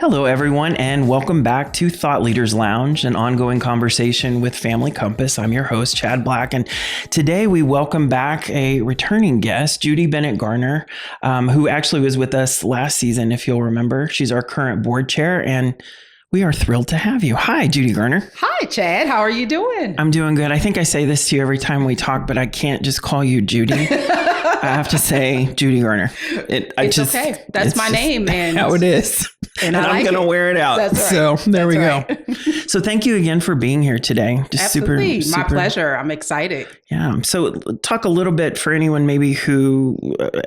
Hello, everyone, and welcome back to Thought Leaders Lounge, an ongoing conversation with Family Compass. I'm your host, Chad Black, and today we welcome back a returning guest, Judy Bennett Garner, who actually was with us last season, if you'll remember. She's our current board chair, and we are thrilled to have you. Hi, Judy Garner. Hi, Chad. How are you doing? I'm doing good. I think I say this to you every time we talk, but I can't just call you Judy. I have to say Judy Garner. It's okay. That's my name. And how it is. And I'm going to wear it out. That's right. So there we go. Right. So thank you again for being here today. Just Absolutely. My pleasure. I'm excited. Yeah. So talk a little bit for anyone maybe who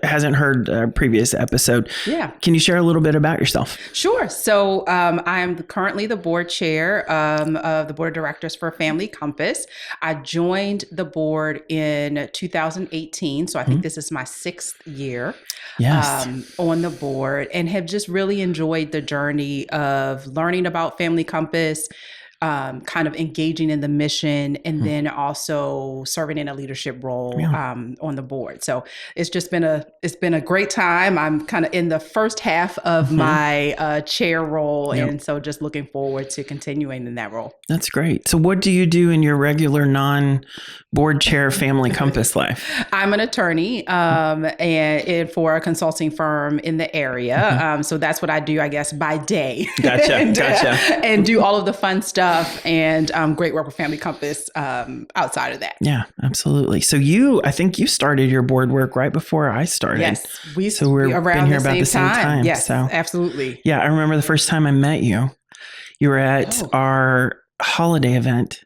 hasn't heard a previous episode. Yeah. Can you share a little bit about yourself? Sure. So I'm currently the board chair of the board of directors for Family Compass. I joined the board in 2018. So I think this is my 6th year on the board, and have just really enjoyed the journey of learning about Family Compass, kind of engaging in the mission, and then also serving in a leadership role on the board. So it's been a great time. I'm kind of in the first half of my chair role, and so just looking forward to continuing in that role. That's great. So what do you do in your regular non-board chair Family Compass life? I'm an attorney and for a consulting firm in the area. So that's what I do, I guess, by day. Gotcha. And do all of the fun stuff and great work with Family Compass outside of that. Yeah, absolutely. So I think you started your board work right before I started. Yes. We've been here about the same time. Yes, so, absolutely. Yeah, I remember the first time I met you. You were at our holiday event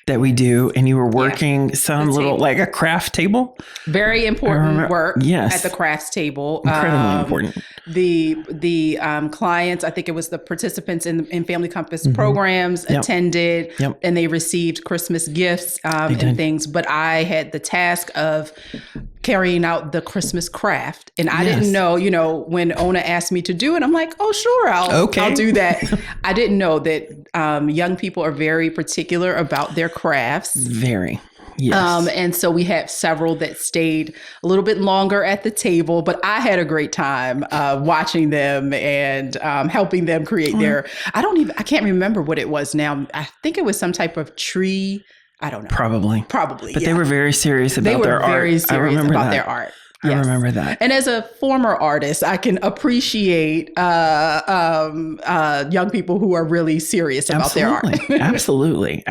that we do, and you were working some little, like a craft table. Very important work at the crafts table. Incredibly important. The clients, I think it was the participants in Family Compass programs attended, and they received Christmas gifts and things. But I had the task of carrying out the Christmas craft. And I didn't know, when Ona asked me to do it, I'm like, oh, sure, I'll do that. I didn't know that young people are very particular about their crafts. Very. Yes. And so we had several that stayed a little bit longer at the table, but I had a great time watching them and helping them create I can't remember what it was now. I think it was some type of tree. I don't know. Probably. But they were very serious about their art. They were very serious about their art. Yes. I remember that. And as a former artist, I can appreciate young people who are really serious about their art. Absolutely.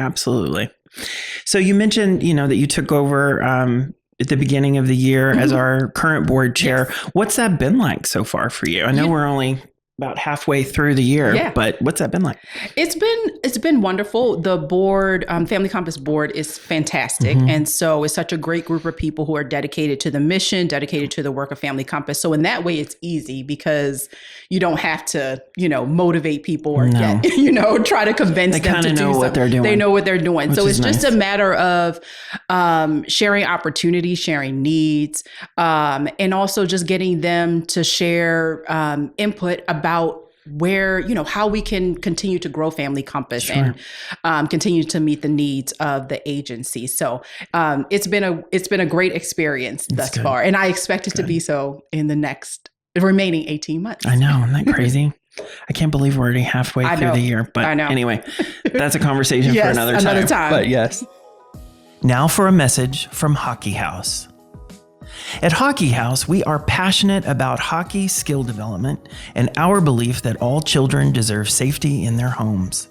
So you mentioned, that you took over at the beginning of the year as our current board chair. Yes. What's that been like so far for you? I know we're only about halfway through the year, but what's that been like? It's been wonderful. The board, Family Compass board, is fantastic. And so it's such a great group of people who are dedicated to the mission, dedicated to the work of Family Compass. So in that way, it's easy because you don't have to, motivate people or try to convince them to do something. They kind of know what they're doing. They know what they're doing. So it's just a matter of sharing opportunities, sharing needs, and also just getting them to share input about where, how we can continue to grow Family Compass and continue to meet the needs of the agency. So it's been a great experience thus far. And I expect it to be so in the remaining 18 months. I know. Isn't that crazy? I can't believe we're already halfway through the year. But anyway, that's a conversation for another time. But yes. Now for a message from Hockey House. At Hockey House, we are passionate about hockey skill development and our belief that all children deserve safety in their homes.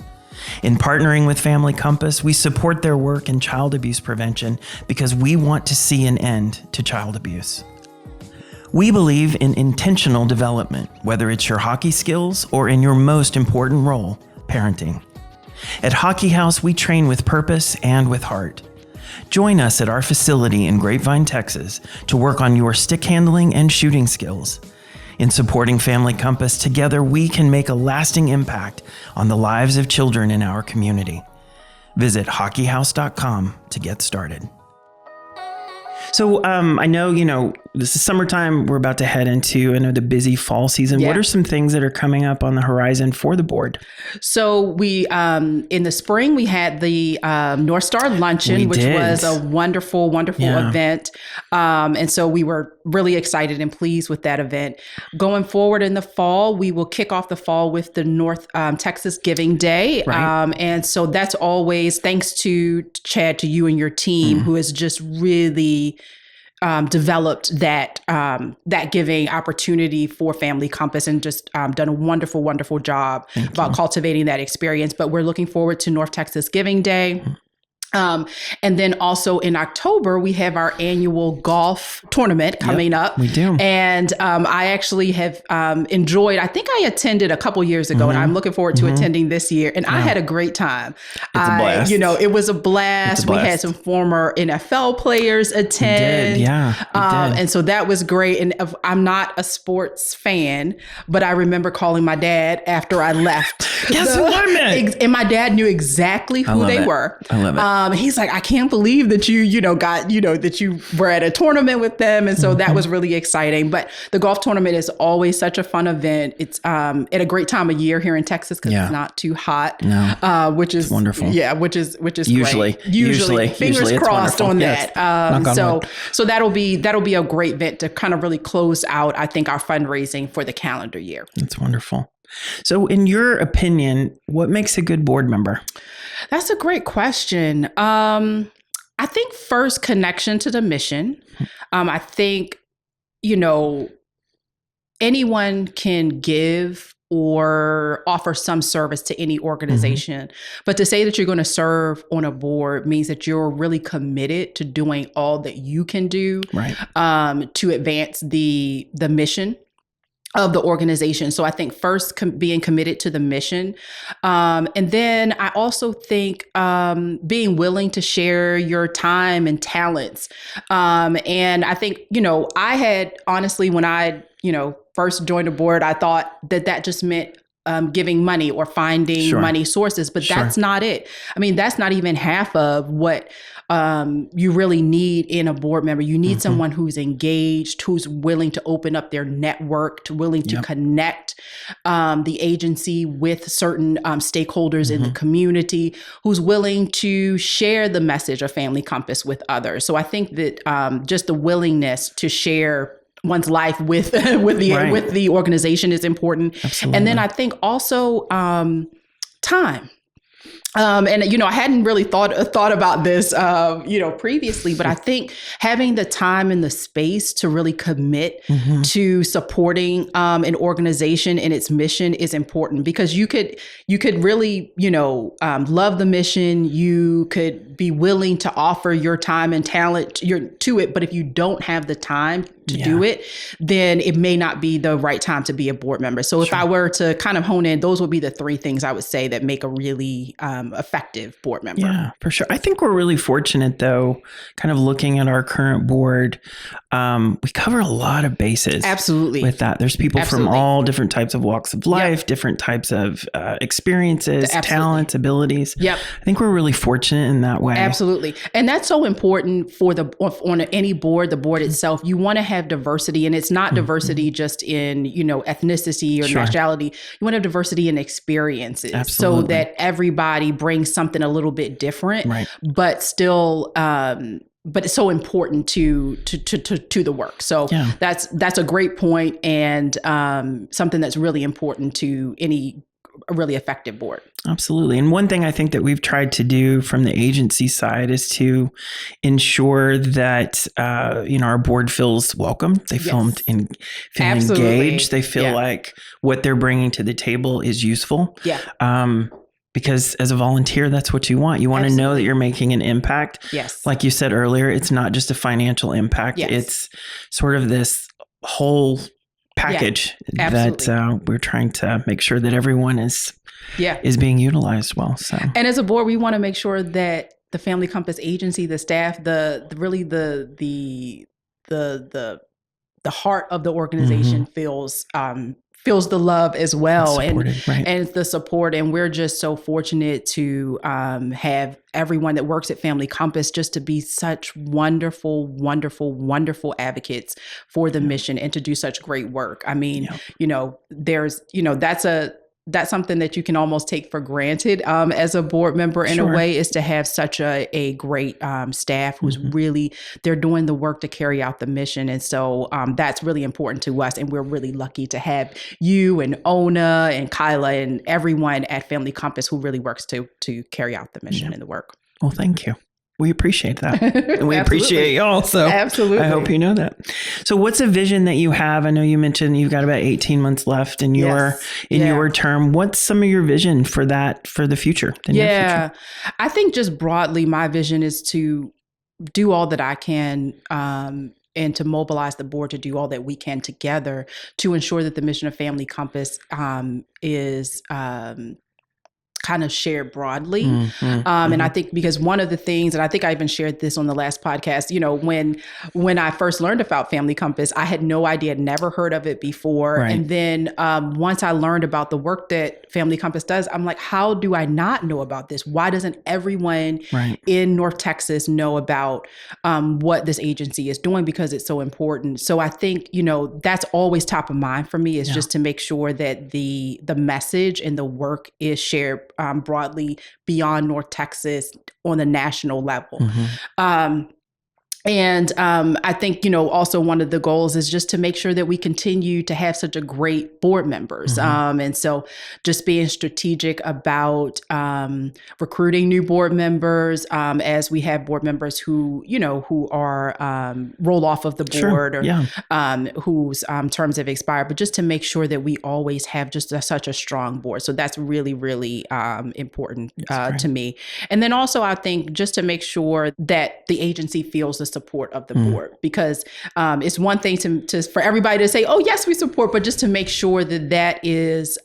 In partnering with Family Compass, we support their work in child abuse prevention because we want to see an end to child abuse. We believe in intentional development, whether it's your hockey skills or in your most important role, parenting. At Hockey House, we train with purpose and with heart. Join us at our facility in Grapevine, Texas, to work on your stick handling and shooting skills. In supporting Family Compass, together we can make a lasting impact on the lives of children in our community. Visit hockeyhouse.com to get started. So I know, this is summertime. We're about to head into the busy fall season. Yeah. What are some things that are coming up on the horizon for the board? So we, in the spring, we had the North Star Luncheon, which was a wonderful, wonderful event. And so we were really excited and pleased with that event. Going forward in the fall, we will kick off the fall with the North Texas Giving Day. Right. And so that's always thanks to Chad, to you and your team, who has just really developed that giving opportunity for Family Compass and just done a wonderful, wonderful job about cultivating that experience. But we're looking forward to North Texas Giving Day. And then also in October, we have our annual golf tournament coming up. We do. And I actually have enjoyed, I think I attended a couple years ago, and I'm looking forward to attending this year. And I had a great time. It's a blast. It was a blast. We had some former NFL players attend. We did. Yeah. We did. And so that was great. And I'm not a sports fan, but I remember calling my dad after I left. Guess who I met? And my dad knew exactly who they were. I love it. He's like, I can't believe that that you were at a tournament with them. And so that was really exciting. But the golf tournament is always such a fun event. It's at a great time of year here in Texas because it's not too hot, which is wonderful. Yeah, which is usually great. Usually fingers crossed on that. So that'll be a great event to kind of really close out, I think, our fundraising for the calendar year. That's wonderful. So in your opinion, what makes a good board member? That's a great question. I think first, connection to the mission. I think, anyone can give or offer some service to any organization. But to say that you're going to serve on a board means that you're really committed to doing all that you can do to advance the mission of the organization. So I think first being committed to the mission. And then I also think being willing to share your time and talents. And I think, I had honestly, when I, first joined the board, I thought that just meant giving money or finding money sources, but that's not it. I mean, that's not even half of what you really need in a board member. You need someone who's engaged, who's willing to open up their network, willing to connect the agency with certain stakeholders in the community, who's willing to share the message of Family Compass with others. So I think that just the willingness to share one's life with the organization is important. Absolutely. And then I think also time. And, I hadn't really thought about this, previously, but I think having the time and the space to really commit to supporting an organization and its mission is important, because you could really, love the mission. You could be willing to offer your time and talent to it. But if you don't have the time to do it, then it may not be the right time to be a board member. So if I were to kind of hone in, those would be the three things I would say that make a really effective board member. Yeah, for sure. I think we're really fortunate, though, kind of looking at our current board. We cover a lot of bases. Absolutely. With that. There's people from all different types of walks of life, different types of experiences, talents, abilities. Yep. I think we're really fortunate in that way. Absolutely. And that's so important for on any board, the board itself. You want to have diversity, and it's not diversity just in, ethnicity or nationality. You want to have diversity in experiences. Absolutely. So that everybody brings something a little bit different, but still, but it's so important to the work. So that's a great point, and something that's really important to any really effective board. Absolutely. And one thing I think that we've tried to do from the agency side is to ensure that, our board feels welcome. They feel engaged. They feel like what they're bringing to the table is useful. Yeah. Because as a volunteer, that's what you want. You want to know that you're making an impact. Yes. Like you said earlier, it's not just a financial impact. Yes. It's sort of this whole package that we're trying to make sure that everyone is being utilized well. So, and as a board, we want to make sure that the Family Compass agency, the staff, the heart of the organization feels the love as well, and the support. And we're just so fortunate to have everyone that works at Family Compass just to be such wonderful, wonderful, wonderful advocates for the mission and to do such great work. I mean, there's, that's something that you can almost take for granted as a board member in a way, is to have such a great staff who's really, they're doing the work to carry out the mission. And so that's really important to us. And we're really lucky to have you and Ona and Kyla and everyone at Family Compass who really works to carry out the mission and the work. Well, thank you. We appreciate that. And we appreciate y'all. So absolutely. I hope you know that. So what's a vision that you have? I know you mentioned you've got about 18 months left in your term. What's some of your vision for that, for the future? I think just broadly, my vision is to do all that I can and to mobilize the board to do all that we can together to ensure that the mission of Family Compass is kind of shared broadly. And I think because one of the things, and I think I even shared this on the last podcast, you know, when I first learned about Family Compass, I had no idea, never heard of it before. Right. And then once I learned about the work that Family Compass does, I'm like, how do I not know about this? Why doesn't everyone in North Texas know about what this agency is doing? Because it's so important. So I think, you know, that's always top of mind for me, is just to make sure that the message and the work is shared broadly beyond North Texas on the national level. And I think, you know, also one of the goals is just to make sure that we continue to have such a great board members. And so just being strategic about recruiting new board members as we have board members who, you know, who are roll off of the board or whose terms have expired, but just to make sure that we always have just such a strong board. So that's really, really important to me. And then also, I think just to make sure that the agency feels the support of the board, because it's one thing to for everybody to say, oh, yes, we support, but just to make sure that that is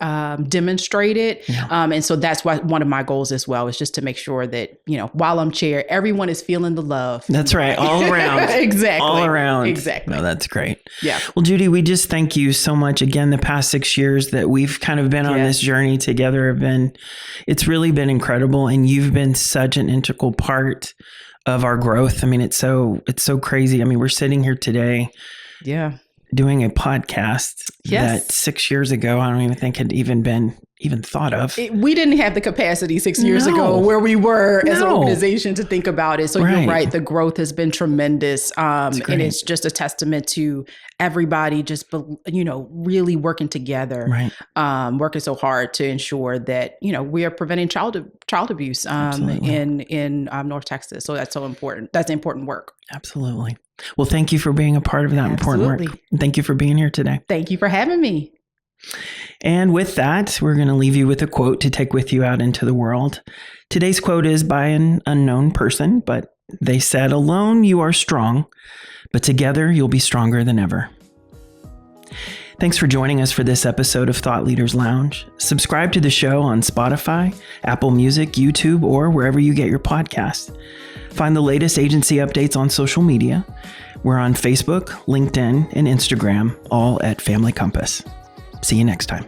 demonstrated. And so that's why one of my goals as well is just to make sure that, you know, while I'm chair, everyone is feeling the love. That's right. All around. Exactly. All around. Exactly. No, that's great. Yeah. Well, Judy, we just thank you so much. Again, the past 6 years that we've kind of been on this journey together it's really been incredible. And you've been such an integral part of our growth. I mean, it's so crazy. I mean, we're sitting here today doing a podcast that 6 years ago, I don't even think had even been thought of. We didn't have the capacity 6 years ago where we were as an organization to think about it. So you're right. The growth has been tremendous. And it's just a testament to everybody just, you know, really working together, working so hard to ensure that, you know, we are preventing child abuse in North Texas. So that's so important. That's important work. Absolutely. Well, thank you for being a part of that important work. Thank you for being here today. Thank you for having me. And with that, we're going to leave you with a quote to take with you out into the world. Today's quote is by an unknown person, but they said, "Alone you are strong, but together you'll be stronger than ever." Thanks for joining us for this episode of Thought Leaders Lounge. Subscribe to the show on Spotify, Apple Music, YouTube, or wherever you get your podcasts. Find the latest agency updates on social media. We're on Facebook, LinkedIn, and Instagram, all at Family Compass. See you next time.